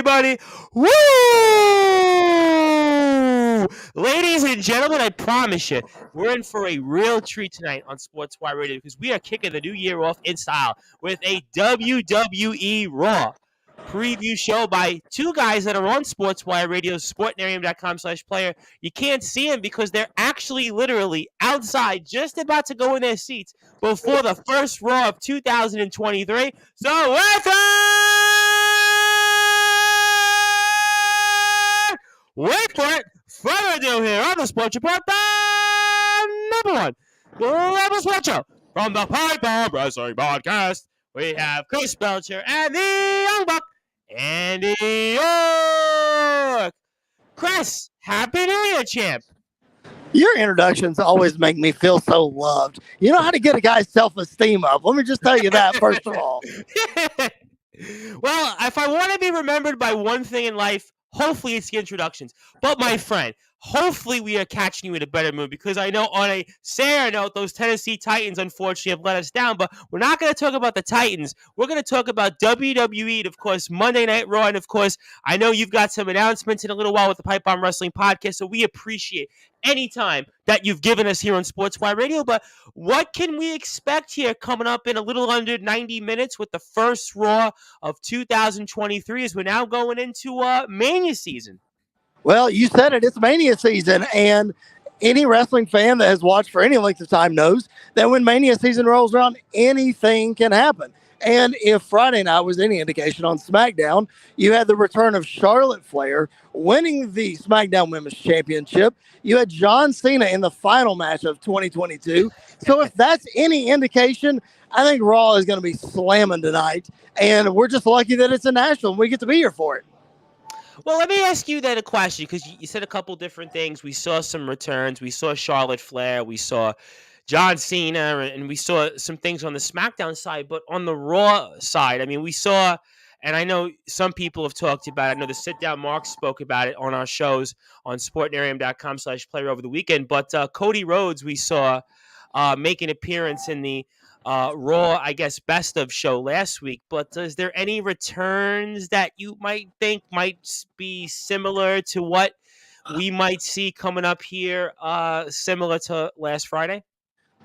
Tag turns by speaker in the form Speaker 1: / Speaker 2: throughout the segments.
Speaker 1: everybody. Woo! Ladies and gentlemen, I promise you, we're in for a real treat tonight on Sportswire Radio because we are kicking the new year off in style with a WWE Raw preview show by two guys that are on Sportswire Radio's sportnarium.com/player. You can't see them because they're actually literally outside just about to go in their seats before the first Raw of 2023. So wait for it. Further ado here on the Sports Report, the number one global sports show from the Pipe Bomb Wrestling Podcast. We have Chris Belcher and the Young Buck, Andy York. Chris, happy New Year, champ.
Speaker 2: Your introductions always make me feel so loved. You know how to get a guy's self-esteem up. Let me just tell you that, first of all.
Speaker 1: Well, if I want to be remembered by one thing in life, hopefully it's the introductions. But my friend, hopefully we are catching you in a better mood because I know on a sadder note, those Tennessee Titans unfortunately have let us down. But we're not going to talk about the Titans. We're going to talk about WWE and, of course, Monday Night Raw. And, of course, I know you've got some announcements in a little while with the Pipe Bomb Wrestling Podcast. So we appreciate any time that you've given us here on Sportswire Radio. But what can we expect here coming up in a little under 90 minutes with the first Raw of 2023 as we're now going into Mania season?
Speaker 2: Well, you said it. It's Mania season, and any wrestling fan that has watched for any length of time knows that when Mania season rolls around, anything can happen. And if Friday night was any indication on SmackDown, you had the return of Charlotte Flair winning the SmackDown Women's Championship. You had John Cena in the final match of 2022. So if that's any indication, I think Raw is going to be slamming tonight. And we're just lucky that it's in Nashville and we get to be here for it.
Speaker 1: Well, let me ask you then a question because you said a couple different things. We saw some returns. We saw Charlotte Flair. We saw John Cena, and we saw some things on the SmackDown side. But on the Raw side, I mean, we saw, and I know some people have talked about it. I know the Sit Down Mark spoke about it on our shows on sportnarium.com/player over the weekend. But Cody Rhodes, we saw make an appearance in the Raw, I guess, best of show last week. But is there any returns that you might think might be similar to what we might see coming up here, similar to last Friday?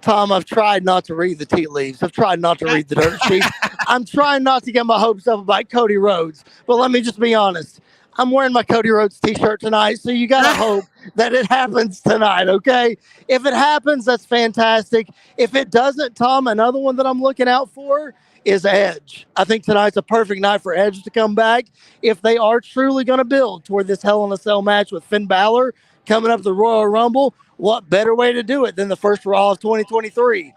Speaker 2: Tom, I've tried not to read the tea leaves. I've tried not to read the dirt sheets. I'm trying not to get my hopes up about Cody Rhodes. But let me just be honest. I'm wearing my Cody Rhodes t-shirt tonight, so you got to hope that it happens tonight, okay? If it happens, that's fantastic. If it doesn't, Tom, another one that I'm looking out for is Edge. I think tonight's a perfect night for Edge to come back. If they are truly going to build toward this Hell in a Cell match with Finn Balor coming up the Royal Rumble, what better way to do it than the first Raw of 2023?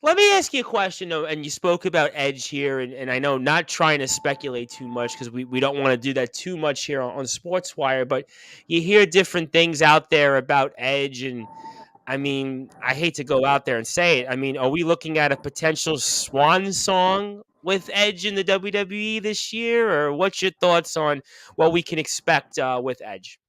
Speaker 1: Let me ask you a question, though, and you spoke about Edge here, and I know not trying to speculate too much because we don't want to do that too much here on Sportswire, but you hear different things out there about Edge, and I mean, I hate to go out there and say it. I mean, are we looking at a potential swan song with Edge in the WWE this year, or what's your thoughts on what we can expect with Edge?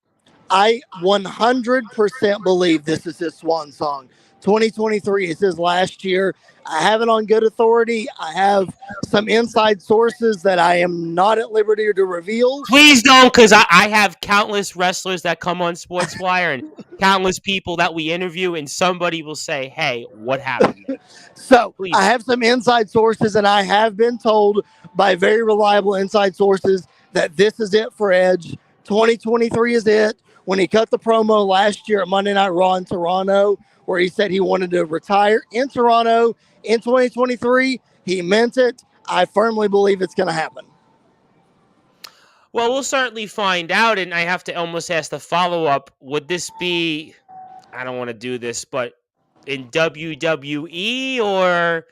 Speaker 2: I 100% believe this is his swan song. 2023 is his last year. I have it on good authority. I have some inside sources that I am not at liberty to reveal.
Speaker 1: Please don't, because I have countless wrestlers that come on Sportswire and countless people that we interview, and somebody will say, hey, what happened?
Speaker 2: So
Speaker 1: Please.
Speaker 2: I have some inside sources, and I have been told by very reliable inside sources that this is it for Edge. 2023 is it. When he cut the promo last year at Monday Night Raw in Toronto, where he said he wanted to retire in Toronto in 2023, he meant it. I firmly believe it's going to happen.
Speaker 1: Well, we'll certainly find out, and I have to almost ask the follow-up. Would this be, I don't want to do this, but in WWE or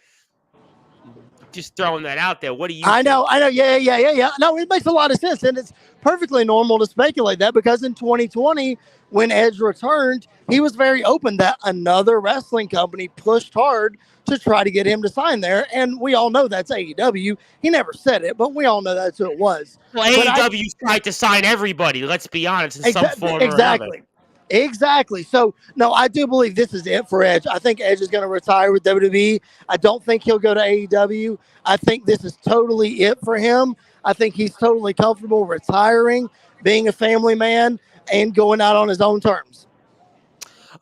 Speaker 1: just throwing that out there? What do you think?
Speaker 2: I know. Yeah. No, it makes a lot of sense, and it's perfectly normal to speculate that because in 2020, when Edge returned, he was very open that another wrestling company pushed hard to try to get him to sign there, and we all know that's AEW. He never said it, but we all know that's who it was.
Speaker 1: Well, AEW tried to sign everybody, let's be honest, in some form or another.
Speaker 2: Exactly. So, no, I do believe this is it for Edge. I think Edge is going to retire with WWE. I don't think he'll go to AEW. I think this is totally it for him. I think he's totally comfortable retiring, being a family man, and going out on his own terms.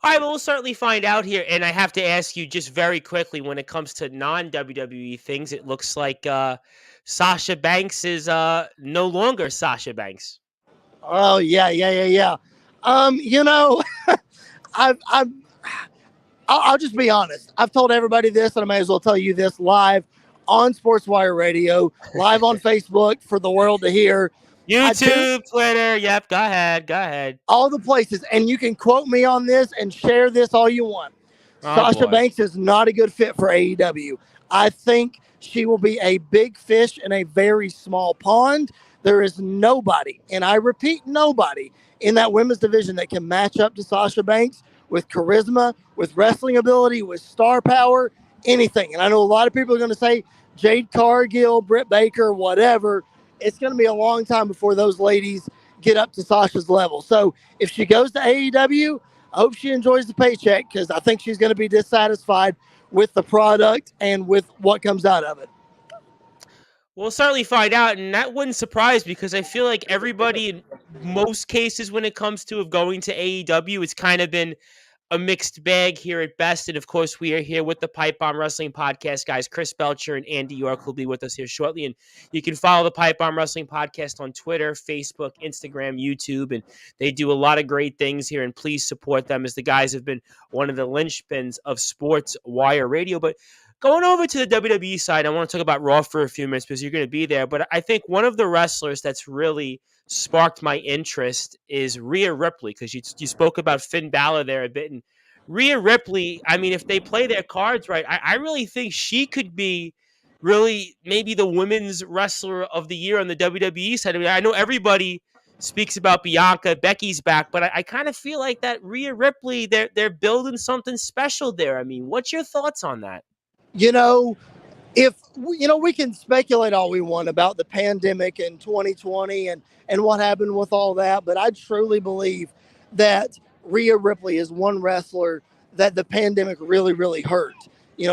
Speaker 1: All right, well, we'll certainly find out here. And I have to ask you just very quickly when it comes to non WWE things, it looks like Sasha Banks is no longer Sasha Banks.
Speaker 2: Oh, yeah, yeah, yeah, yeah. You know, I've I'll just be honest. I've told everybody this, and I may as well tell you this live on Sportswire Radio, live on Facebook for the world to hear. I do
Speaker 1: YouTube, Twitter. Yep. Go ahead. Go ahead.
Speaker 2: all the places, and you can quote me on this and share this all you want.
Speaker 1: Oh,
Speaker 2: Sasha
Speaker 1: boy.
Speaker 2: Banks is not a good fit for AEW. I think she will be a big fish in a very small pond. There is nobody, and I repeat, nobody in that women's division that can match up to Sasha Banks with charisma, with wrestling ability, with star power, anything. And I know a lot of people are going to say Jade Cargill, Britt Baker, whatever. It's going to be a long time before those ladies get up to Sasha's level. So if she goes to AEW, I hope she enjoys the paycheck because I think she's going to be dissatisfied with the product and with what comes out of it.
Speaker 1: We'll certainly find out, and that wouldn't surprise me because I feel like everybody, in most cases, when it comes to of going to AEW, it's kind of been a mixed bag here at best. And of course, we are here with the Pipe Bomb Wrestling Podcast guys. Chris Belcher and Andy York will be with us here shortly. And you can follow the Pipe Bomb Wrestling Podcast on Twitter, Facebook, Instagram, YouTube. And they do a lot of great things here. And please support them as the guys have been one of the linchpins of Sports Wire Radio. But going over to the WWE side, I want to talk about Raw for a few minutes because you're going to be there. But I think one of the wrestlers that's really sparked my interest is Rhea Ripley because you spoke about Finn Balor there a bit. And Rhea Ripley, I mean, if they play their cards right, I really think she could be really maybe the women's wrestler of the year on the WWE side. I mean, I know everybody speaks about Bianca, Becky's back, but I kind of feel like that Rhea Ripley, they're building something special there. I mean, what's your thoughts on that?
Speaker 2: You know, if we can speculate all we want about the pandemic in 2020 and what happened with all that, but I truly believe that Rhea Ripley is one wrestler that the pandemic really, really hurt.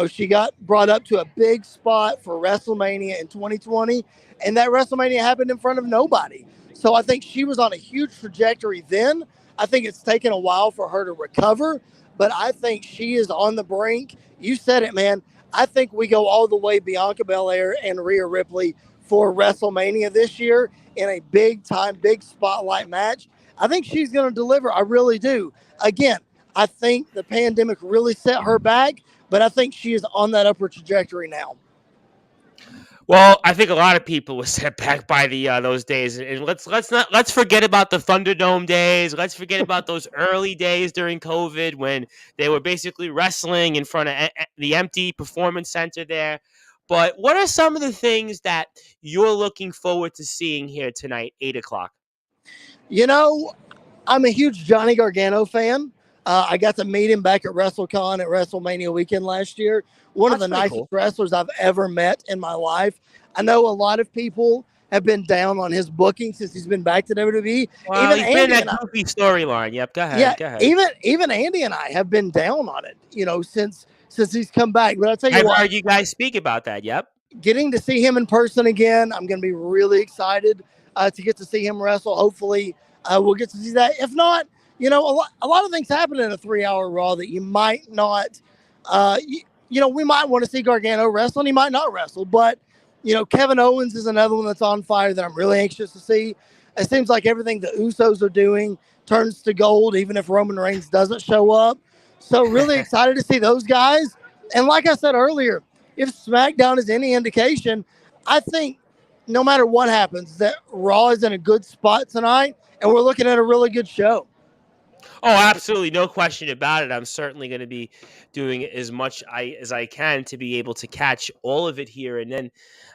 Speaker 2: She got brought up to a big spot for WrestleMania in 2020, and that WrestleMania happened in front of nobody. So I think she was on a huge trajectory then. I think it's taken a while for her to recover, but I think she is on the brink. You said it, man. I think we go all the way Bianca Belair and Rhea Ripley for WrestleMania this year in a big time, big spotlight match. I think she's going to deliver. I really do. Again, I think the pandemic really set her back, but I think she is on that upward trajectory now.
Speaker 1: Well, I think a lot of people were set back by the those days, and let's forget about the Thunderdome days. Let's forget about those early days during COVID when they were basically wrestling in front of the empty performance center there. But what are some of the things that you're looking forward to seeing here tonight, 8 o'clock?
Speaker 2: You know, I'm a huge Johnny Gargano fan. I got to meet him back at WrestleCon at WrestleMania weekend last year. One of
Speaker 1: That's
Speaker 2: the
Speaker 1: pretty
Speaker 2: nicest
Speaker 1: cool.
Speaker 2: wrestlers I've ever met in my life. I know a lot of people have been down on his booking since he's been back to WWE.
Speaker 1: Well,
Speaker 2: Even
Speaker 1: he's been in
Speaker 2: Andy
Speaker 1: that
Speaker 2: and I,
Speaker 1: goofy storyline. Yep, go
Speaker 2: yeah,
Speaker 1: ahead, go ahead.
Speaker 2: even Andy and I have been down on it. Since he's come back. But I'll tell you
Speaker 1: I've
Speaker 2: what,
Speaker 1: heard you guys speak about that. Yep.
Speaker 2: getting to see him in person again, I'm going to be really excited to get to see him wrestle. Hopefully, we'll get to see that. If not, a lot of things happen in a 3-hour Raw that you might not, we might want to see Gargano wrestle and he might not wrestle. But, Kevin Owens is another one that's on fire that I'm really anxious to see. It seems like everything the Usos are doing turns to gold, even if Roman Reigns doesn't show up. So really excited to see those guys. And like I said earlier, if SmackDown is any indication, I think no matter what happens, that Raw is in a good spot tonight, and we're looking at a really good show.
Speaker 1: Oh, absolutely, no question about it. I'm certainly going to be doing as much as I can to be able to catch all of it here. And then,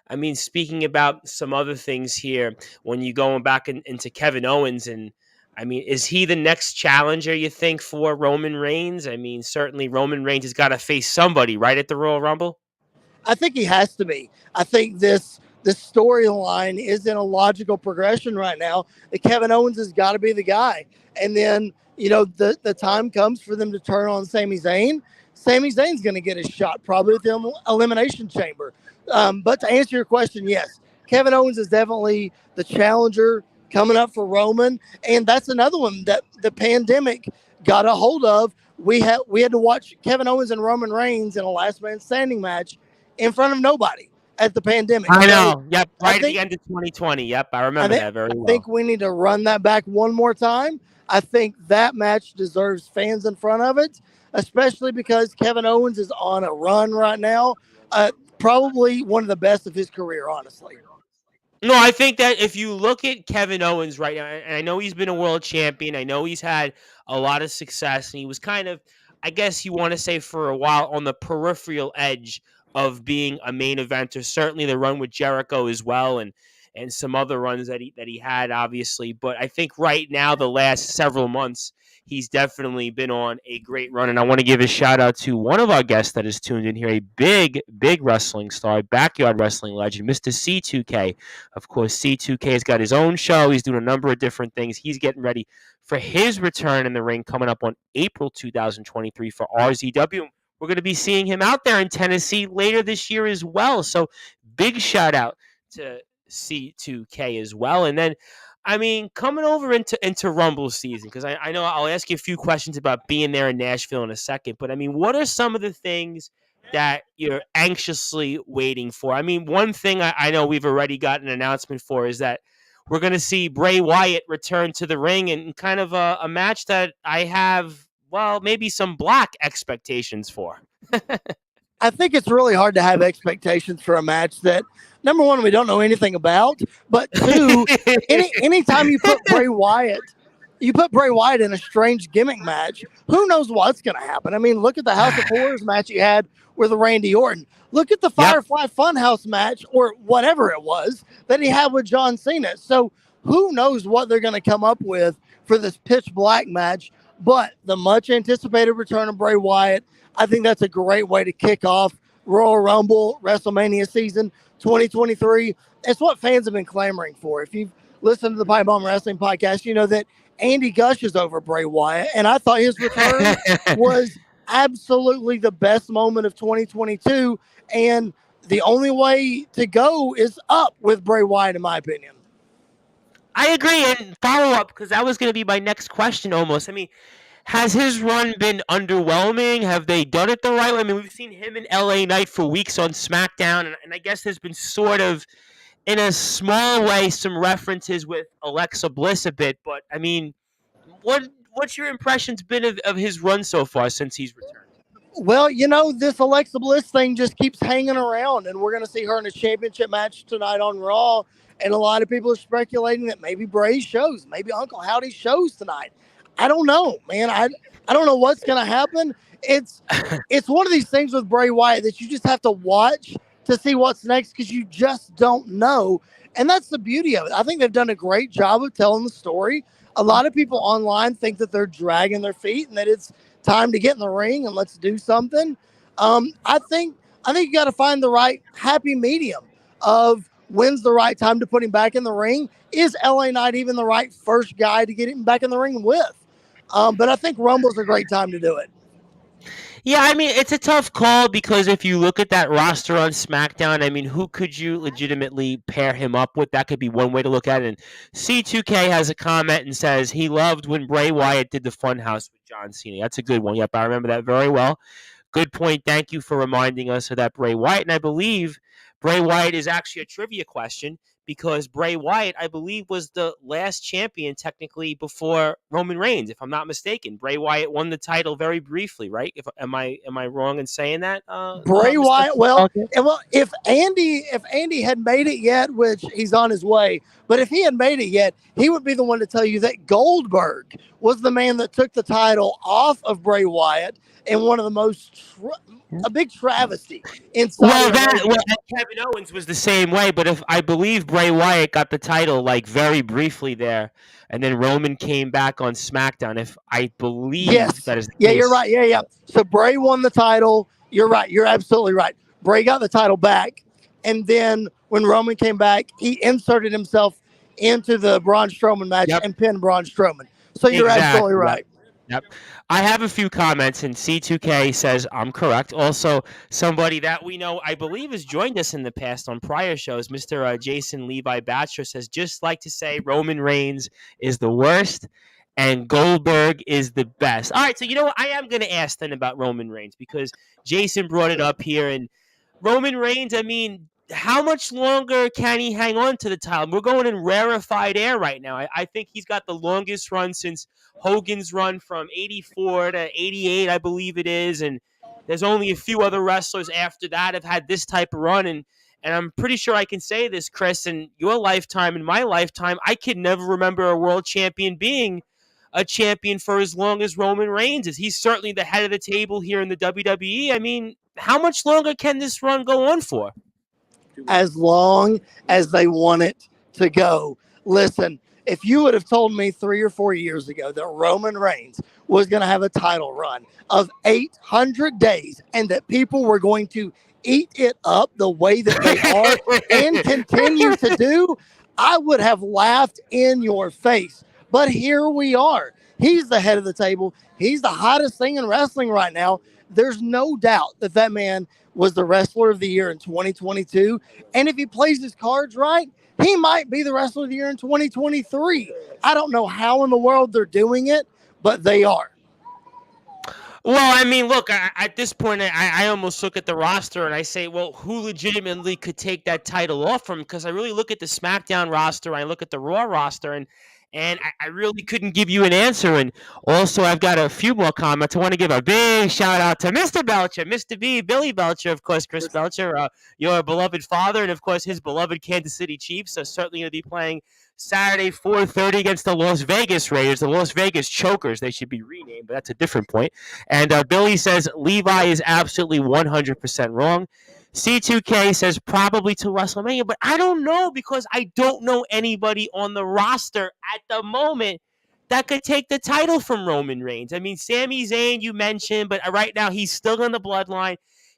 Speaker 1: I mean, speaking about some other things here, when you going back into Kevin Owens, and I mean, is he the next challenger you think for Roman Reigns? I mean, certainly Roman Reigns has got to face somebody right at the Royal Rumble.
Speaker 2: I think he has to be. I think this storyline is in a logical progression right now. That Kevin Owens has got to be the guy, and then the time comes for them to turn on Sami Zayn. Sami Zayn's going to get his shot probably at the Elimination Chamber. But to answer your question, yes, Kevin Owens is definitely the challenger coming up for Roman, and that's another one that the pandemic got a hold of. We had to watch Kevin Owens and Roman Reigns in a last man standing match in front of nobody at the pandemic.
Speaker 1: I
Speaker 2: So
Speaker 1: know. Yep.
Speaker 2: I
Speaker 1: Right at the
Speaker 2: think
Speaker 1: end of 2020. Yep. I
Speaker 2: I
Speaker 1: remember
Speaker 2: think
Speaker 1: that very
Speaker 2: I
Speaker 1: well.
Speaker 2: think we need to run that back one more time. I think that match deserves fans in front of it, especially because Kevin Owens is on a run right now. Probably one of the best of his career, honestly.
Speaker 1: No, I think that if you look at Kevin Owens right now, and I know he's been a world champion, I know he's had a lot of success, and he was kind of, I guess you want to say for a while, on the peripheral edge of being a main eventer. Certainly the run with Jericho as well, and some other runs that he had, obviously. But I think right now, the last several months, he's definitely been on a great run. And I want to give a shout out to one of our guests that is tuned in here, a big wrestling star, backyard wrestling legend, Mr. C2K. Of course, C2K has got his own show. He's doing a number of different things. He's getting ready for his return in the ring coming up on April 2023 for RZW. We're going to be seeing him out there in Tennessee later this year as well. So big shout out to C2K as well. And then, I mean, coming over into Rumble season, because I know I'll ask you a few questions about being there in Nashville in a second. But I mean, what are some of the things that you're anxiously waiting for? I mean, one thing I know we've already got an announcement for is that we're going to see Bray Wyatt return to the ring in kind of a match that I have, well, maybe some black expectations for.
Speaker 2: I think it's really hard to have expectations for a match that, number one, we don't know anything about, but two, anytime you put Bray Wyatt in a strange gimmick match, who knows what's going to happen? I mean, look at the House of Horrors match you had with Randy Orton. Look at the
Speaker 1: Yep.
Speaker 2: Firefly Funhouse match or whatever it was that he had with John Cena. So who knows what they're going to come up with for this pitch black match? But the much anticipated return of Bray Wyatt, I think that's a great way to kick off Royal Rumble WrestleMania season 2023. It's what fans have been clamoring for. If you've listened to the Pipe Bomb Wrestling podcast, you know that Andy gushes over Bray Wyatt, and I thought his return was absolutely the best moment of 2022. And the only way to go is up with Bray Wyatt, in my opinion.
Speaker 1: I agree. And follow up, because that was going to be my next question almost. I mean, has his run been underwhelming? Have they done it the right way? I mean, we've seen him in LA Knight for weeks on SmackDown, and I guess there's been sort of, in a small way, some references with Alexa Bliss a bit. But I mean, what's your impressions been of his run so far since he's returned?
Speaker 2: Well, this Alexa Bliss thing just keeps hanging around, and we're going to see her in a championship match tonight on Raw. And a lot of people are speculating that maybe Bray shows, maybe Uncle Howdy shows tonight. I don't know, man. I don't know what's going to happen. It's one of these things with Bray Wyatt that you just have to watch to see what's next because you just don't know. And that's the beauty of it. I think they've done a great job of telling the story. A lot of people online think that they're dragging their feet and that it's time to get in the ring and let's do something. I think you got to find the right happy medium of when's the right time to put him back in the ring. Is LA Knight even the right first guy to get him back in the ring with? But I think Rumble's a great time to do it.
Speaker 1: Yeah, I mean, it's a tough call because if you look at that roster on SmackDown, I mean, who could you legitimately pair him up with? That could be one way to look at it. And C2K has a comment and says he loved when Bray Wyatt did the Funhouse with John Cena. That's a good one. Yep, I remember that very well. Good point. Thank you for reminding us of that Bray Wyatt. And I believe Bray Wyatt is actually a trivia question because Bray Wyatt, I believe, was the last champion technically before Roman Reigns, if I'm not mistaken. Bray Wyatt won the title very briefly, right? Am I wrong in saying that?
Speaker 2: Bray Wyatt. Well,
Speaker 1: Okay.
Speaker 2: if Andy had made it yet, which he's on his way, but if he had made it yet, he would be the one to tell you that Goldberg was the man that took the title off of Bray Wyatt in one of the most a big travesty inside.
Speaker 1: Kevin Owens was the same way, but if I believe Bray Wyatt got the title like very briefly there, and then Roman came back on SmackDown. If I believe that is the
Speaker 2: yeah,
Speaker 1: case.
Speaker 2: you're right. Yeah. So Bray won the title. You're right. You're absolutely right. Bray got the title back, and then when Roman came back, he inserted himself into the Braun Strowman match and pinned Braun Strowman. So you're absolutely right.
Speaker 1: Yep. I have a few comments, and C2K says I'm correct. Also, somebody that we know, I believe, has joined us in the past on prior shows, Mr. Jason Levi Batcher says, just like to say Roman Reigns is the worst and Goldberg is the best. All right, so you know what? I am going to ask then about Roman Reigns because Jason brought it up here, and Roman Reigns, I mean, how much longer can he hang on to the title? We're going in rarefied air right now. I think he's got the longest run since Hogan's run from 84 to 88, I believe it is. And there's only a few other wrestlers after that have had this type of run. And I'm pretty sure I can say this, Chris, in your lifetime, in my lifetime, I could never remember a world champion being a champion for as long as Roman Reigns is. He's certainly the head of the table here in the WWE. I mean, how much longer can this run go on for?
Speaker 2: As long as they want it to go. Listen, if you would have told me 3 or 4 years ago that Roman Reigns was going to have a title run of 800 days and that people were going to eat it up the way that they are and continue to do, I would have laughed in your face. But here we are. He's the head of the table. He's the hottest thing in wrestling right now. There's no doubt that that man was the wrestler of the year in 2022. And if he plays his cards right, he might be the wrestler of the year in 2023. I don't know how in the world they're doing it, but they are.
Speaker 1: Well, I mean, look, at this point, I almost look at the roster and I say, well, who legitimately could take that title off from? Because I really look at the SmackDown roster, I look at the Raw roster, and I really couldn't give you an answer. And also, I've got a few more comments. I want to give a big shout out to Mr. Belcher, Mr. B, Billy Belcher, of course, Chris Belcher, your beloved father, and of course, his beloved Kansas City Chiefs. So certainly going to be playing Saturday, 4:30 against the Las Vegas Raiders, the Las Vegas Chokers. They should be renamed, but that's a different point. And Billy says Levi is absolutely 100% wrong. C2K says probably to WrestleMania, but I don't know because I don't know anybody on the roster at the moment that could take the title from Roman Reigns. I mean, Sami Zayn, you mentioned, but right now he's still in the bloodline.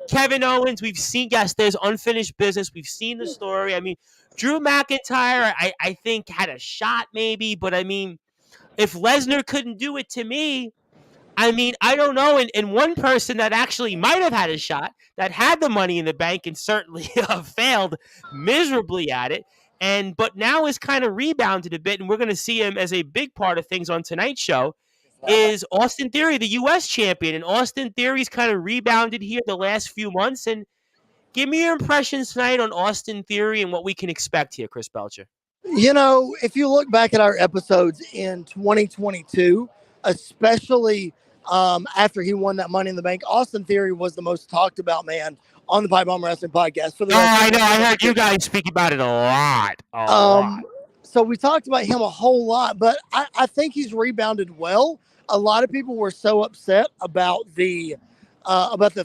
Speaker 1: Kevin Owens, we've seen, yes, there's unfinished business. We've seen the story. I mean, Drew McIntyre, I think, had a shot maybe, but I mean, if Lesnar couldn't do it to me, I mean, I don't know. And one person that actually might have had a shot, that had the money in the bank and certainly failed miserably at it, but now is kind of rebounded a bit, and we're going to see him as a big part of things on tonight's show, is Austin Theory, the U.S. champion. And Austin Theory's kind of rebounded here the last few months. And give me your impressions tonight on Austin Theory and what we can expect here, Chris Belcher.
Speaker 2: You know, if you look back at our episodes in 2022, especially after he won that Money in the Bank, Austin Theory was the most talked about man on the Pipe Bomb Wrestling Podcast. For the
Speaker 1: I know. I heard you guys speak about it a lot. A lot.
Speaker 2: So we talked about him a whole lot, but I think he's rebounded well. A lot of people were so upset about the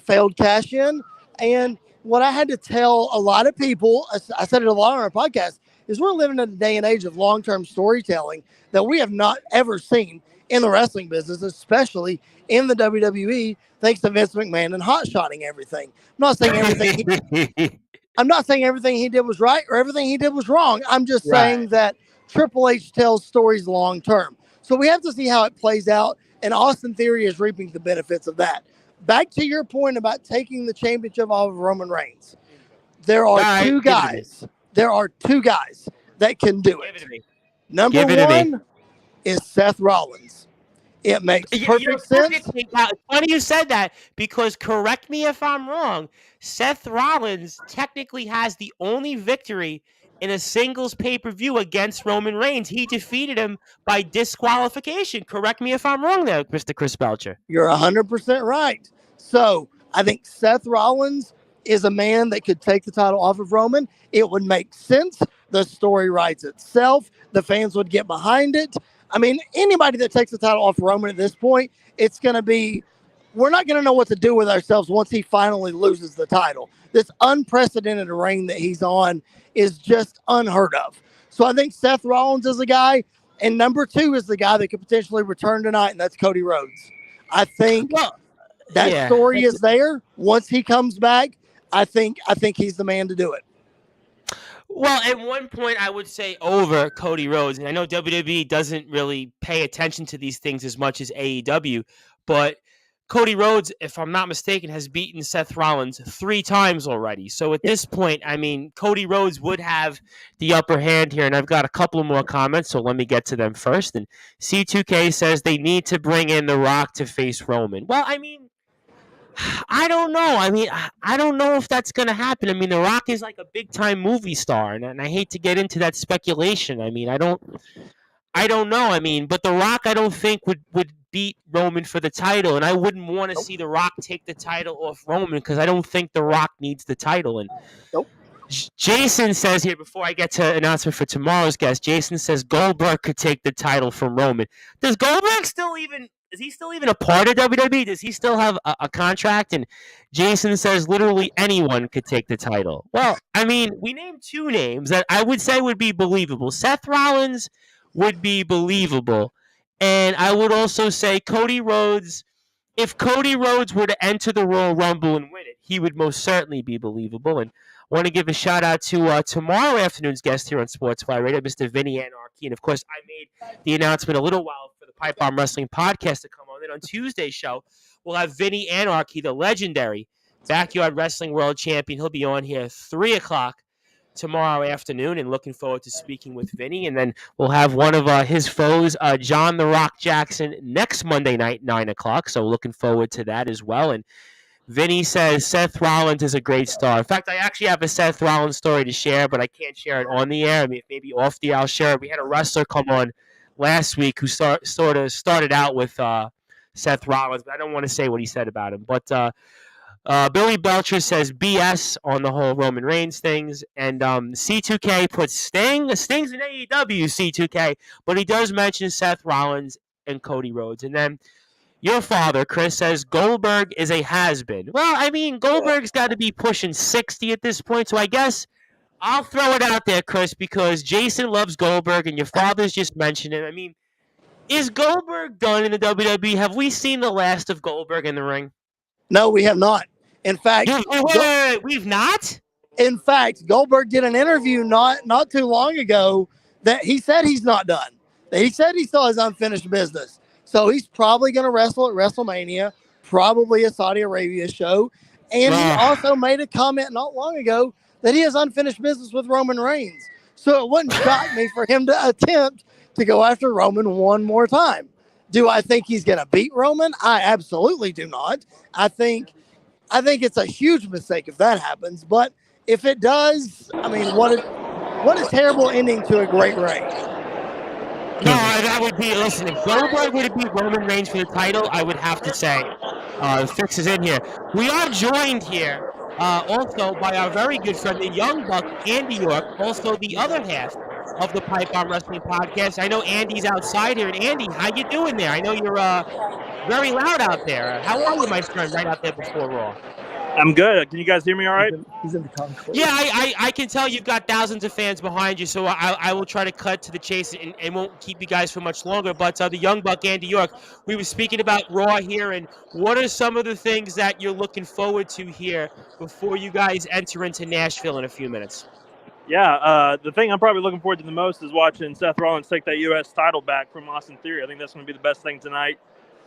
Speaker 2: failed cash in, and what I had to tell a lot of people, I said it a lot on our podcast, is we're living in a day and age of long-term storytelling that we have not ever seen in the wrestling business, especially in the WWE, thanks to Vince McMahon and hot-shotting everything. I'm not saying everything he did was right or everything he did was wrong. I'm just saying that Triple H tells stories long-term. So we have to see how it plays out, and Austin Theory is reaping the benefits of that. Back to your point about taking the championship off of Roman Reigns. There are two guys. There are two guys that can do it. Number one is Seth Rollins. It makes perfect sense.
Speaker 1: It's funny you said that because, correct me if I'm wrong, Seth Rollins technically has the only victory in a singles pay-per-view against Roman Reigns. He defeated him by disqualification. Correct me if I'm wrong there, Mr. Chris Belcher.
Speaker 2: You're 100% right. So I think Seth Rollins is a man that could take the title off of Roman. It would make sense. The story writes itself. The fans would get behind it. I mean, anybody that takes the title off Roman at this point, it's going to be, we're not going to know what to do with ourselves once he finally loses the title. This unprecedented reign that he's on is just unheard of. So I think Seth Rollins is a guy, and number two is the guy that could potentially return tonight, and that's Cody Rhodes. I think that story is there. Once he comes back, I think he's the man to do it.
Speaker 1: Well, at one point, I would say over Cody Rhodes, and I know WWE doesn't really pay attention to these things as much as AEW, but Cody Rhodes, if I'm not mistaken, has beaten Seth Rollins 3 times already. So at this point, I mean, Cody Rhodes would have the upper hand here, and I've got a couple more comments, so let me get to them first. And C2K says they need to bring in The Rock to face Roman. Well, I mean, I don't know. I mean, I don't know if that's going to happen. I mean, The Rock is like a big time movie star, and I hate to get into that speculation. I mean, I don't know. I mean, but The Rock, I don't think would beat Roman for the title, and I wouldn't want to
Speaker 2: Nope.
Speaker 1: see The Rock take the title off Roman because I don't think The Rock needs the title. And
Speaker 2: Nope.
Speaker 1: Jason says here, before I get to announcement for tomorrow's guest, Jason says Goldberg could take the title from Roman. Does Goldberg still even? Is he still even a part of WWE? Does he still have a contract? And Jason says literally anyone could take the title. Well, I mean, we named 2 names that I would say would be believable. Seth Rollins would be believable. And I would also say Cody Rhodes, if Cody Rhodes were to enter the Royal Rumble and win it, he would most certainly be believable. And I want to give a shout out to tomorrow afternoon's guest here on Sportswire Radio, Mr. Vinny Anarchy. And of course, I made the announcement a little while for the Pipe Bomb Wrestling podcast to come on. Then on Tuesday's show, we'll have Vinny Anarchy, the legendary Backyard Wrestling World Champion. He'll be on here 3 o'clock tomorrow afternoon, and looking forward to speaking with Vinny. And then we'll have one of his foes, John the Rock Jackson, next Monday night, 9 o'clock. So looking forward to that as well. And Vinny says Seth Rollins is a great star. In fact, I actually have a Seth Rollins story to share, but I can't share it on the air. I mean, maybe off the air I'll share it. We had a wrestler come on last week who sort of started out with Seth Rollins, but I don't want to say what he said about him. But Billy Belcher says BS on the whole Roman Reigns things, and C2K puts Sting's in AEW, C2K, but he does mention Seth Rollins and Cody Rhodes. And then your father, Chris, says Goldberg is a has-been. Well, I mean, Goldberg's got to be pushing 60 at this point, so I guess I'll throw it out there, Chris, because Jason loves Goldberg, and your father's just mentioned it. I mean, is Goldberg done in the WWE? Have we seen the last of Goldberg in the ring?
Speaker 2: No, we have not. In fact,
Speaker 1: wait, we've not?
Speaker 2: In fact, Goldberg did an interview not too long ago that he said he's not done. He said he still has unfinished business. So he's probably going to wrestle at WrestleMania, probably a Saudi Arabia show. And he also made a comment not long ago that he has unfinished business with Roman Reigns. So it wouldn't shock me for him to attempt to go after Roman one more time. Do I think he's going to beat Roman? I absolutely do not. I think it's a huge mistake if that happens. But if it does, I mean, what a terrible ending to a great reign.
Speaker 1: No, that would be, listen, if Goldberg would have beat Roman Reigns for the title, I would have to say, Fix is in here. We are joined here also by our very good friend, the young buck, Andy York, also the other half of the Pipe Bomb Wrestling Podcast. I know Andy's outside here. And Andy, how you doing there? I know you're very loud out there. How are you, my friend, right out there before Raw?
Speaker 3: I'm good. Can you guys hear me all right?
Speaker 2: He's in the concourse.
Speaker 1: Yeah, I can tell you've got thousands of fans behind you, so I will try to cut to the chase and won't keep you guys for much longer. But the young buck, Andy York, we were speaking about Raw here, and what are some of the things that you're looking forward to here before you guys enter into Nashville in a few minutes?
Speaker 3: Yeah, the thing I'm probably looking forward to the most is watching Seth Rollins take that U.S. title back from Austin Theory. I think that's going to be the best thing tonight.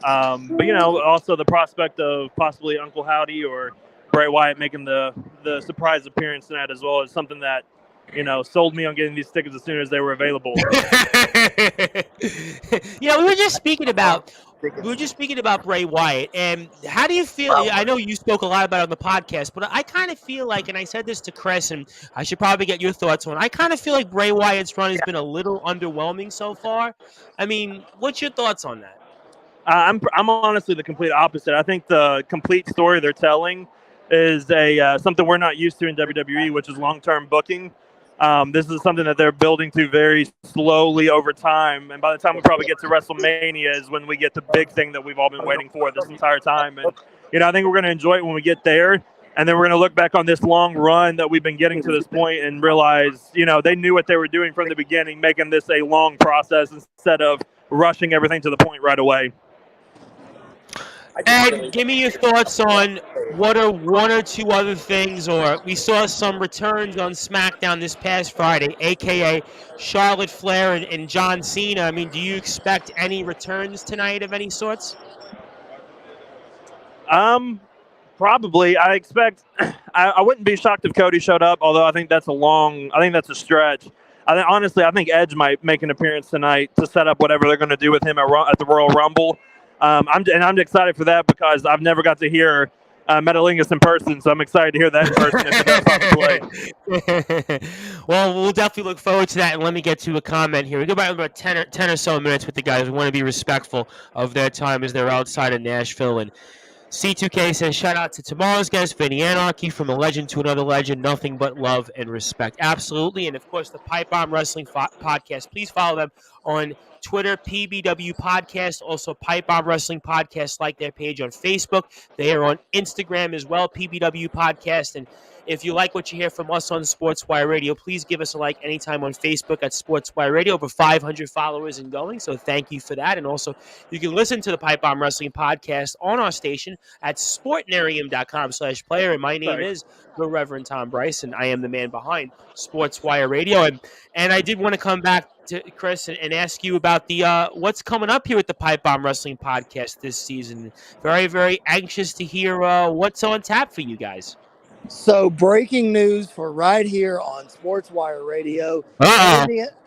Speaker 3: But, you know, also the prospect of possibly Uncle Howdy or Bray Wyatt making the surprise appearance tonight as well is something that, you know, sold me on getting these tickets as soon as they were available.
Speaker 1: You know, we were just speaking about Bray Wyatt, and how do you feel? I know you spoke a lot about it on the podcast, but I kind of feel like, and I said this to Chris, and I should probably get your thoughts on it. I kind of feel like Bray Wyatt's run has been a little underwhelming so far. I mean, what's your thoughts on that?
Speaker 3: I'm honestly the complete opposite. I think the complete story they're telling is something we're not used to in WWE, which is long-term booking. This is something that they're building to very slowly over time, and by the time we probably get to WrestleMania is when we get the big thing that we've all been waiting for this entire time. And, you know, I think we're going to enjoy it when we get there, and then we're going to look back on this long run that we've been getting to this point and realize, you know, they knew what they were doing from the beginning, making this a long process instead of rushing everything to the point right away.
Speaker 1: Ed, give me your thoughts on what are one or two other things, or we saw some returns on SmackDown this past Friday, aka Charlotte Flair and John Cena. I mean, do you expect any returns tonight of any sorts?
Speaker 3: Probably. I expect. I wouldn't be shocked if Cody showed up, although I think that's a stretch. I think Edge might make an appearance tonight to set up whatever they're going to do with him at the Royal Rumble. I'm excited for that because I've never got to hear Metalingus in person, so I'm excited to hear that in person if it does come to play.
Speaker 1: Well, we'll definitely look forward to that. And let me get to a comment here. We go about 10 or so minutes with the guys. We want to be respectful of their time as they're outside of Nashville. And C2K says, shout out to tomorrow's guest, Vinny Anarchy, from a legend to another legend, nothing but love and respect. Absolutely. And of course, the Pipe Bomb Wrestling Podcast. Please follow them on Twitter, PBW Podcast, also Pipe Bomb Wrestling Podcast, like their page on Facebook. They are on Instagram as well, PBW Podcast. And if you like what you hear from us on Sportswire Radio, please give us a like anytime on Facebook at Sportswire Radio. Over 500 followers and going, so thank you for that. And also, you can listen to the Pipe Bomb Wrestling Podcast on our station at sportnarium.com/player. And my name is the Reverend Tom Bryce, and I am the man behind Sportswire Radio. And I did want to come back to Chris and ask you about the what's coming up here with the Pipe Bomb Wrestling Podcast this season. Very, very anxious to hear what's on tap for you guys.
Speaker 2: So, breaking news for right here on Sportswire Radio.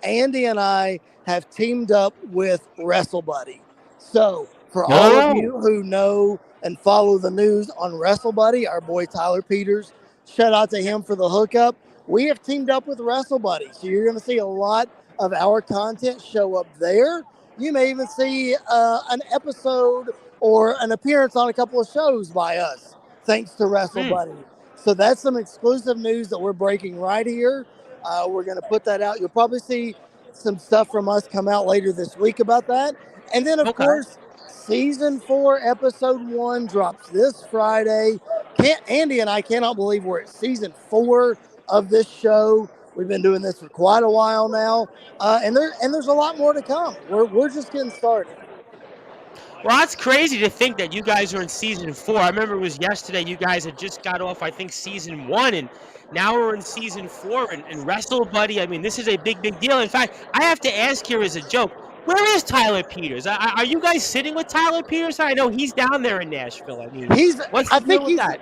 Speaker 2: Andy and I have teamed up with WrestleBuddy. So, for all of you who know and follow the news on WrestleBuddy, our boy Tyler Peters, shout out to him for the hookup. We have teamed up with WrestleBuddy. So, you're going to see a lot of our content show up there. You may even see an episode or an appearance on a couple of shows by us, thanks to WrestleBuddy. So that's some exclusive news that we're breaking right here. We're going to put that out. You'll probably see some stuff from us come out later this week about that. And then, of course, Season 4, Episode 1 drops this Friday. Andy and I cannot believe we're at Season 4 of this show. We've been doing this for quite a while now. And there's a lot more to come. We're just getting started.
Speaker 1: Well, that's crazy to think that you guys are in Season 4. I remember it was yesterday you guys had just got off, I think, Season 1, and now we're in Season 4. And WrestleBuddy, I mean, this is a big, big deal. In fact, I have to ask here as a joke, where is Tyler Peters? Are you guys sitting with Tyler Peters? I know he's down there in Nashville. I mean, what's the deal with that?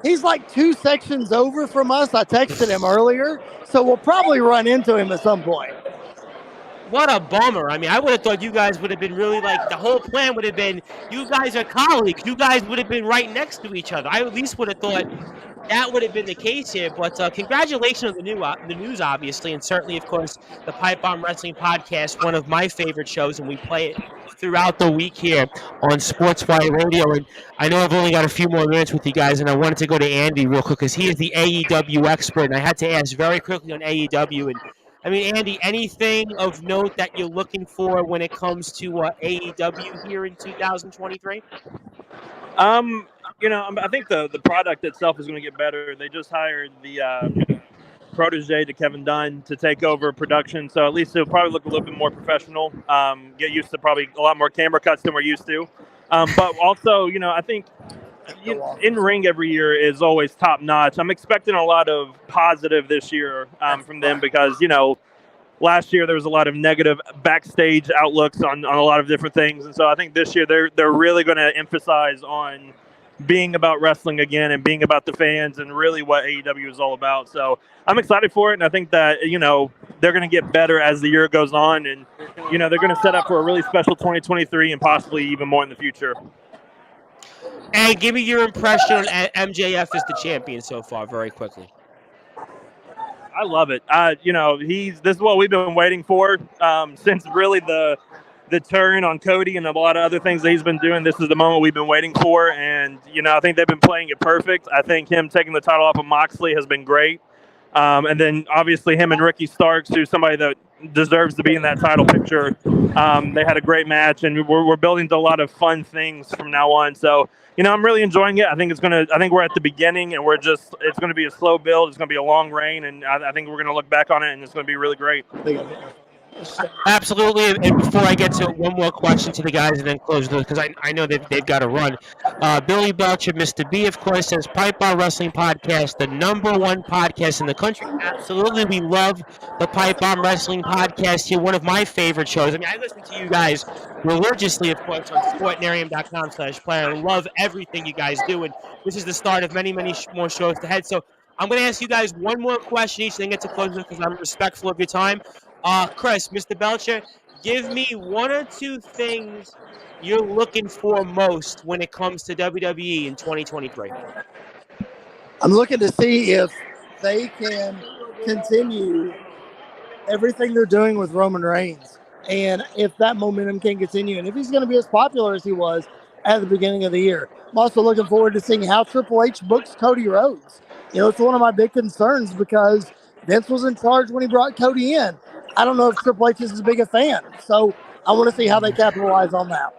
Speaker 2: He's like 2 sections over from us. I texted him earlier, so we'll probably run into him at some point.
Speaker 1: What a bummer. I mean, I would have thought you guys would have been really like, the whole plan would have been, you guys are colleagues. You guys would have been right next to each other. I at least would have thought that would have been the case here. But congratulations on the news, obviously. And certainly, of course, the Pipe Bomb Wrestling Podcast, one of my favorite shows. And we play it throughout the week here on Sportswire Radio. And I know I've only got a few more minutes with you guys. And I wanted to go to Andy real quick because he is the AEW expert. And I had to ask very quickly on AEW. And I mean, Andy, anything of note that you're looking for when it comes to AEW here in 2023?
Speaker 3: I think the product itself is going to get better. They just hired the protege to Kevin Dunn to take over production, so at least it'll probably look a little bit more professional. Get used to probably a lot more camera cuts than we're used to. But also, I think in ring every year is always top notch. I'm expecting a lot of positive this year from them because last year there was a lot of negative backstage outlooks on a lot of different things, and so I think this year they're really going to emphasize on being about wrestling again and being about the fans and really what AEW is all about. So I'm excited for it, and I think that they're going to get better as the year goes on, and they're going to set up for a really special 2023 and possibly even more in the future.
Speaker 1: And give me your impression on MJF as the champion so far, very quickly.
Speaker 3: I love it. This is what we've been waiting for since really the turn on Cody and a lot of other things that he's been doing. This is the moment we've been waiting for, and I think they've been playing it perfect. I think him taking the title off of Moxley has been great, and then obviously him and Ricky Starks, who's somebody that deserves to be in that title picture. They had a great match, and we're building to a lot of fun things from now on. So I'm really enjoying it. I think we're at the beginning, and it's gonna be a slow build. It's gonna be a long reign, and I think we're gonna look back on it, and it's gonna be really great.
Speaker 1: Absolutely. And before I get to one more question to the guys and then close those, because I know they've got to run. Billy Belcher, Mr. B, of course, says Pipe Bomb Wrestling Podcast, the #1 podcast in the country. Absolutely. We love the Pipe Bomb Wrestling Podcast here, one of my favorite shows. I mean, I listen to you guys religiously, of course, on sportnarium.com/player. I love everything you guys do. And this is the start of many, many more shows ahead. So I'm going to ask you guys one more question each, then get to close this because I'm respectful of your time. Chris, Mr. Belcher, give me one or two things you're looking for most when it comes to WWE in 2023.
Speaker 2: I'm looking to see if they can continue everything they're doing with Roman Reigns, and if that momentum can continue, and if he's going to be as popular as he was at the beginning of the year. I'm also looking forward to seeing how Triple H books Cody Rhodes. You know, it's one of my big concerns because Vince was in charge when he brought Cody in. I don't know if Triple H is as big a fan, so I want to see how they capitalize on that.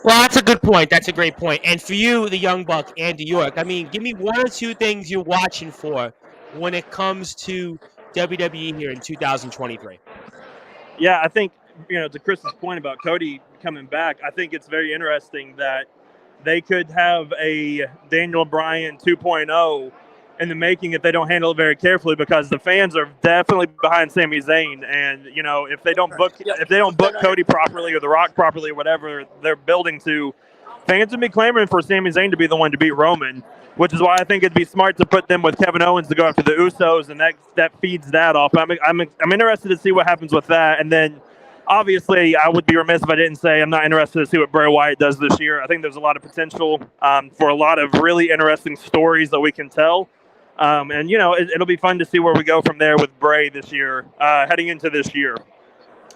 Speaker 1: Well, that's a good point. That's a great point. And for you, the young buck, Andy York, I mean, give me one or two things you're watching for when it comes to WWE here in 2023.
Speaker 3: Yeah, I think, to Chris's point about Cody coming back, I think it's very interesting that they could have a Daniel Bryan 2.0 in the making if they don't handle it very carefully, because the fans are definitely behind Sami Zayn, and if they don't book Cody properly or The Rock properly or whatever they're building to, fans will be clamoring for Sami Zayn to be the one to beat Roman, which is why I think it'd be smart to put them with Kevin Owens to go after the Usos, and that feeds that off. I'm interested to see what happens with that, and then obviously I would be remiss if I didn't say I'm not interested to see what Bray Wyatt does this year. I think there's a lot of potential for a lot of really interesting stories that we can tell. And it'll be fun to see where we go from there with Bray this year, heading into this year.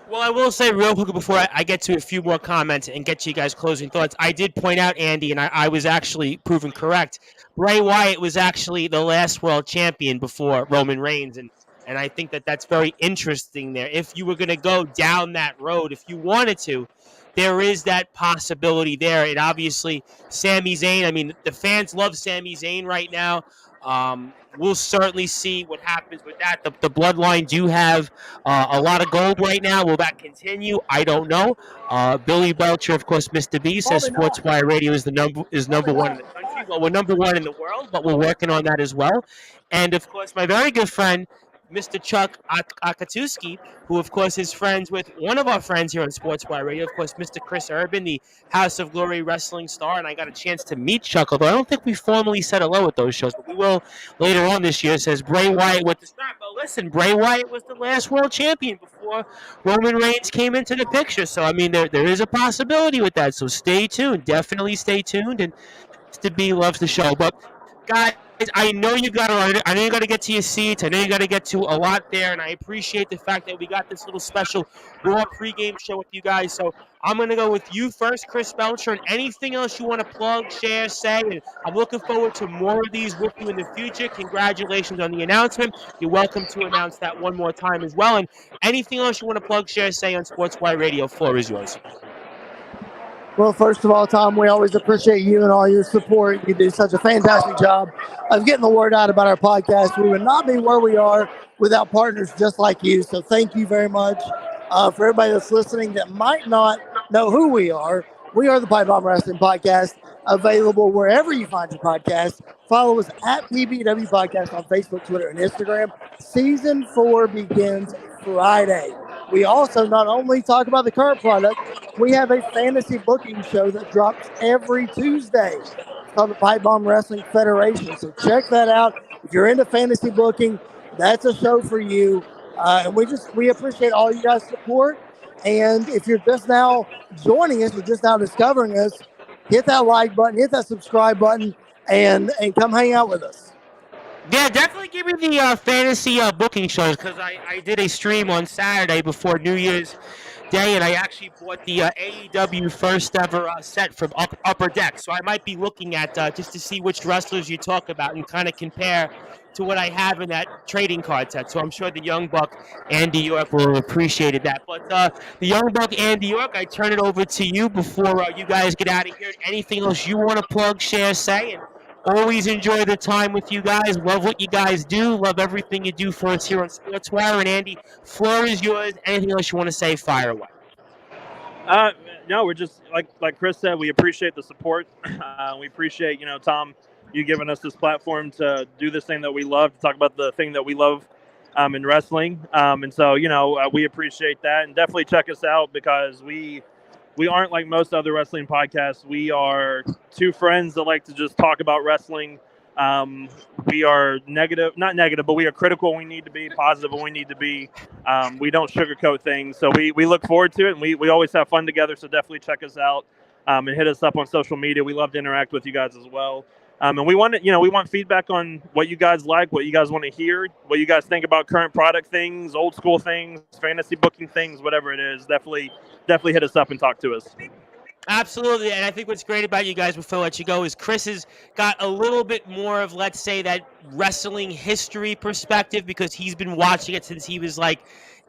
Speaker 1: Well, I will say real quick before I get to a few more comments and get to you guys' closing thoughts, I did point out, Andy, and I was actually proven correct. Bray Wyatt was actually the last world champion before Roman Reigns, and I think that's very interesting there. If you were going to go down that road, if you wanted to, there is that possibility there. And obviously, Sami Zayn, I mean, the fans love Sami Zayn right now. We'll certainly see what happens with that. The Bloodline do have a lot of gold right now. Will that continue? I don't know. Billy Belcher, of course, Mr. B, says Sportswire Radio is number one in the country. Well, we're number one in the world, but we're working on that as well. And, of course, my very good friend, Mr. Chuck Akatuski, who, of course, is friends with one of our friends here on Sportswire Radio, of course, Mr. Chris Urban, the House of Glory wrestling star, and I got a chance to meet Chuck, although I don't think we formally said hello at those shows, but we will later on this year. Says Bray Wyatt with the start, but listen, Bray Wyatt was the last world champion before Roman Reigns came into the picture, so, I mean, there is a possibility with that, so stay tuned, definitely stay tuned, and Mr. B loves the show, but guys, I know you got to get to your seats. I know you got to get to a lot there, and I appreciate the fact that we got this little special Raw pregame show with you guys. So I'm going to go with you first, Chris Belcher, and anything else you want to plug, share, say. And I'm looking forward to more of these with you in the future. Congratulations on the announcement. You're welcome to announce that one more time as well. And anything else you want to plug, share, say on Sportswire Radio, floor is yours.
Speaker 2: Well, first of all, Tom, we always appreciate you and all your support. You do such a fantastic job of getting the word out about our podcast. We would not be where we are without partners just like you. So thank you very much. For everybody that's listening that might not know who we are the Pipe Bomb Wrestling Podcast, available wherever you find your podcast. Follow us at PBW Podcast on Facebook, Twitter, and Instagram. Season 4 begins Friday. We also not only talk about the current product, we have a fantasy booking show that drops every Tuesday. It's called the Pipe Bomb Wrestling Federation. So check that out. If you're into fantasy booking, that's a show for you. And we appreciate all you guys' support. And if you're just now joining us, you're just now discovering us, hit that like button, hit that subscribe button, and come hang out with us.
Speaker 1: Yeah, definitely give me the fantasy booking shows, because I did a stream on Saturday before New Year's Day, and I actually bought the AEW first ever set from Upper Deck. So I might be looking at just to see which wrestlers you talk about and kind of compare to what I have in that trading card set. So I'm sure the Young Buck, Andy York, will have appreciated that. But the Young Buck, Andy York, I turn it over to you before you guys get out of here. Anything else you want to plug, share, say? And Always enjoy the time with you guys. Love what you guys do. Love everything you do for us here on Sportswire. And Andy, floor is yours. Anything else you want to say? Fire away.
Speaker 3: Uh, no, we're just like Chris said. We appreciate the support. We appreciate Tom, you giving us this platform to do this thing that we love, to talk about the thing that we love in wrestling. And so we appreciate that, and definitely check us out because we aren't like most other wrestling podcasts. We are two friends that like to just talk about wrestling. We are not negative, but we are critical when we need to be, positive when we need to be. We don't sugarcoat things. So we look forward to it, and we always have fun together. So definitely check us out and hit us up on social media. We love to interact with you guys as well. And we want feedback on what you guys like, what you guys want to hear, what you guys think about current product things, old school things, fantasy booking things, whatever it is. Definitely hit us up and talk to us.
Speaker 1: Absolutely, and I think what's great about you guys before I let you go is Chris has got a little bit more of, let's say, that wrestling history perspective because he's been watching it since he was like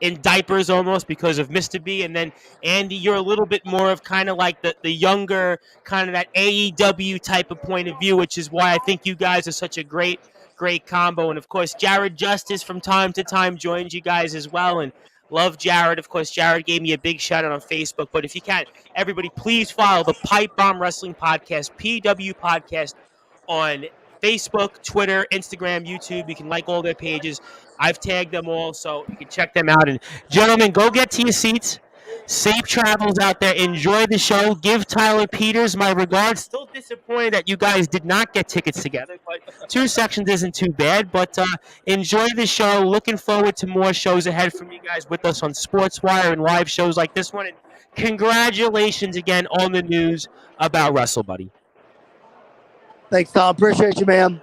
Speaker 1: in diapers almost because of Mr. B. And then Andy, you're a little bit more of kind of like the younger, kind of that AEW type of point of view, which is why I think you guys are such a great combo. And of course, Jared Justice from time to time joins you guys as well, and love Jared. Of course, Jared gave me a big shout out on Facebook. But if you can, everybody, please follow the Pipe Bomb Wrestling Podcast, PW Podcast, on Facebook, Twitter, Instagram, YouTube. You can like all their pages. I've tagged them all, so you can check them out. And gentlemen, go get to your seats. Safe travels out there. Enjoy the show. Give Tyler Peters my regards. Still disappointed that you guys did not get tickets together, but 2 sections isn't too bad. But enjoy the show. Looking forward to more shows ahead from you guys with us on Sportswire and live shows like this one. And congratulations again on the news about WrestleBuddy.
Speaker 2: Thanks, Tom. Appreciate you, man.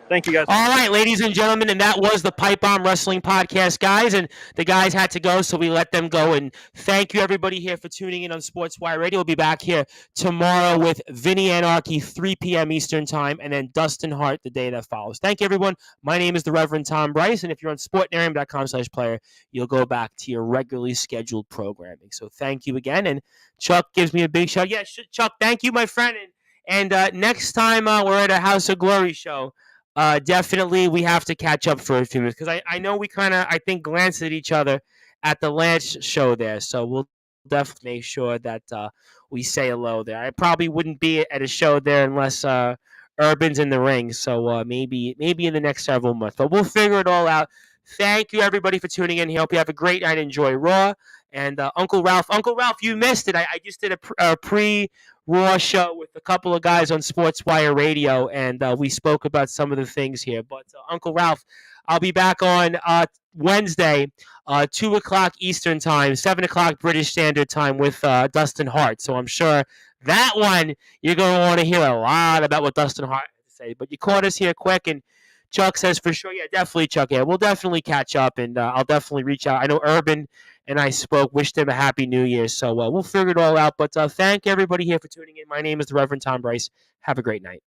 Speaker 3: Thank you, guys.
Speaker 1: All right, ladies and gentlemen, and that was the Pipe Bomb Wrestling Podcast, guys. And the guys had to go, so we let them go. And thank you, everybody, here for tuning in on Sportswire Radio. We'll be back here tomorrow with Vinny Anarchy, 3 p.m. Eastern Time, and then Dustin Hart the day that follows. Thank you, everyone. My name is the Reverend Tom Bryce, and if you're on sportnarium.com/player, you'll go back to your regularly scheduled programming. So thank you again. And Chuck gives me a big shout. Yeah, Chuck, thank you, my friend. And next time we're at a House of Glory show, definitely we have to catch up for a few minutes because I know we kind of, I think, glanced at each other at the last show there. So we'll definitely make sure that we say hello there. I probably wouldn't be at a show there unless Urban's in the ring. So maybe in the next several months. But we'll figure it all out. Thank you, everybody, for tuning in. Hope you have a great night. Enjoy Raw. And Uncle Ralph, you missed it. I just did a pre-Raw show with a couple of guys on Sportswire Radio, and we spoke about some of the things here. But Uncle Ralph, I'll be back on Wednesday, 2 o'clock Eastern Time, 7 o'clock British Standard Time with Dustin Hart. So I'm sure that one you're going to want to hear a lot about what Dustin Hart has to say. But you caught us here quick, and Chuck says for sure, yeah, definitely, Chuck. Yeah, we'll definitely catch up, and I'll definitely reach out. I know Urban and I spoke, wished him a happy New Year. So we'll figure it all out. But thank everybody here for tuning in. My name is the Reverend Tom Bryce. Have a great night.